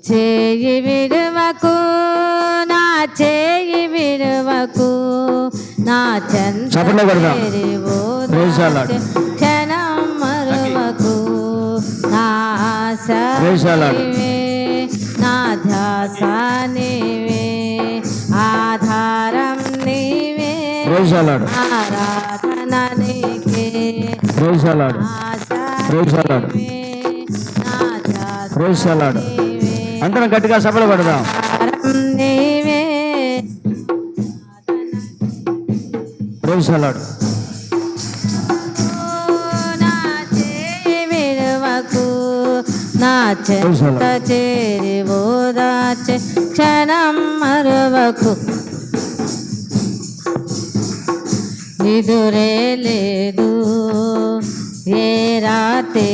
చేయి విడువకు నా చేయి విడువకు నా చెంత క్షణం మరువకు నా ఆశ నీవే నా ధ్యాస నీవే ఆధారం నీవే ఆరాధన నీకే అందరం గట్టిగా సభలు పడదాం. నీవే నా చేయి విడువకు నా చెంత చేరి ఓదార్చే క్షణం మరువకు నిదురే లేదు ఏ రాత్రి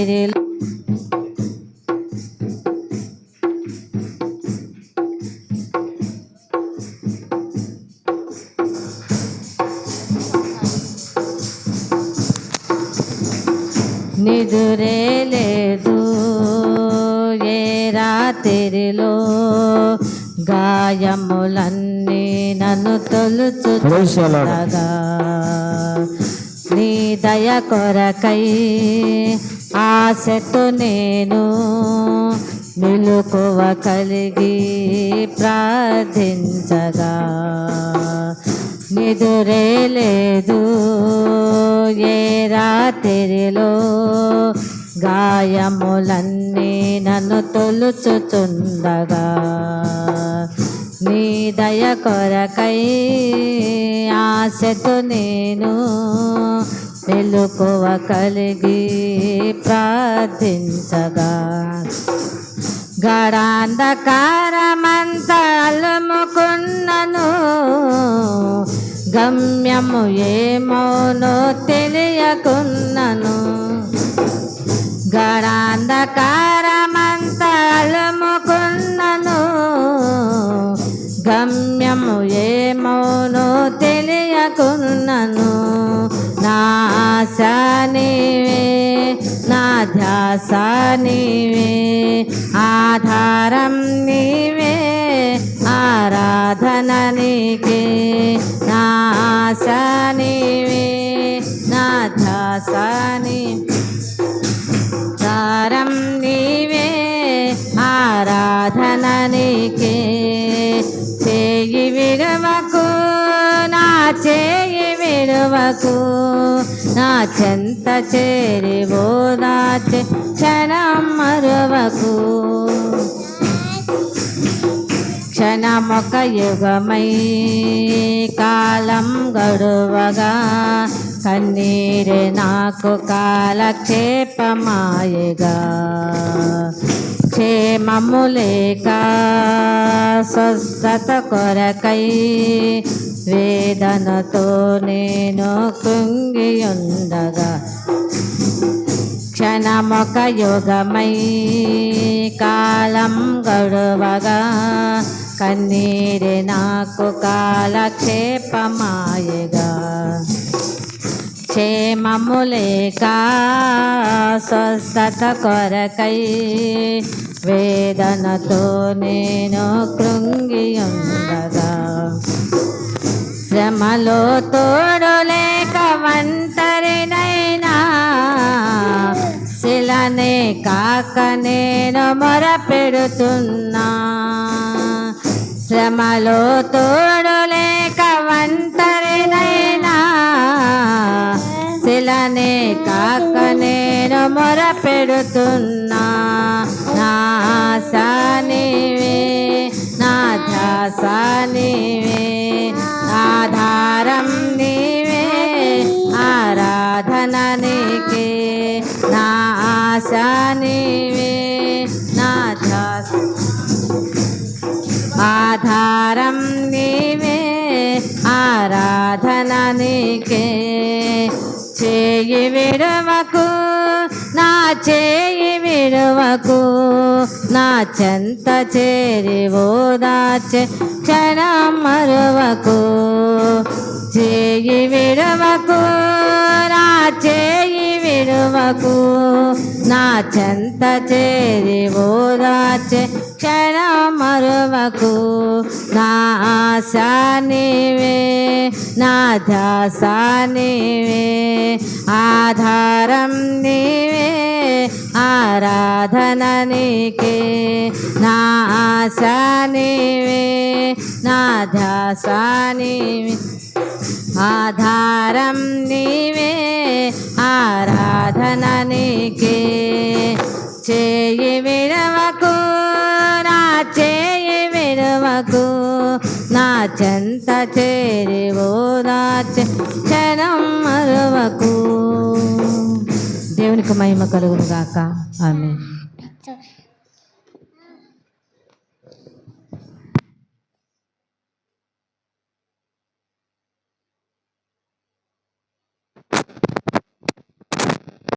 నిదురే లేదు ఏ రాత్రిలో గాయములన్నీ నన్ను తొలుచుగా నీ దయ కొరకై ఆశతో నేను మెలకువ కలిగి ప్రార్థించగా నిదురే లేదు ఏ రాత్రిలో గాయములన్నీ నన్ను తొలుచుచుండగా నీ దయ కొరకై ఆశతో నేను మెలకువ కలిగి ప్రార్థించగా గాఢాంధకారమంతా అలుముకున్నను గమ్యము ఏమోనో తెలియకున్నను గాఢాంధకారమంతా అలుముకున్నను గమ్యము ఏమోనో తెలియకున్నను నా ఆశ నీవే నా ధ్యాస నీవే ఆధారం నీవే ఆరాధన నీకే నా ఆశ నీవే నా ధ్యాస ఆధారం నీవే ఆరాధన నీకే చేయి విడువకు నా చేయి విడువకు నా చెంత చేరి ఓదార్చే క్షణం మరువకు క్షణమొక యుగమై కాలం గడువగా కన్నీరే నాకు కాలక్షేపమాయగా క్షేమము లేక స్వస్థత కొరకై వేదనతో నేను కృంగియుండగా క్షణమొక యుగమై కాలం గడువగా కన్నీరే నాకు కాలక్షేపమాయగా క్షేమము లేక స్వస్థత కొరకై వేదనతో నేను కృంగియుండగా శ్రమలో తోడు లేక ఒంటరినైనా శిలనే కాక నేను మొరపెడుతున్నా శ్రమలో తోడు లేక ఒంటరినైనా శిలనే కాక నేను మొరపెడుతున్నా నా ఆశ నీవే నా ధ్యాస నీవే ఆధారం నీవే ఆరాధన నీకే నా ఆశ నీవే నా ధ్యాస ఆధారం నీవే ఆరాధన నీకే చేయి విడువకు నా చేయి విడువకు నా చెంత చేరి ఓదార్చే క్షణం మరువకు చేయి విడువకు నా చేయి విడువకు నా చెంత చేరి ఓదార్చే క్షణం మరువకు నా ఆశ నీవే నా ధ్యాస నీవే ఆధారం నీవే ఆరాధన నీకే నా ఆశ నీవే నా ధ్యాస నీవే ఆధారం నీవే ఆరాధన నీకే చేయి విడవకు నా చేయి విడవకు నా చెంత చేరివో నా క్షణం మరువకు. దేవునికి మహిమ కలుగును గాక. ఆమేన్.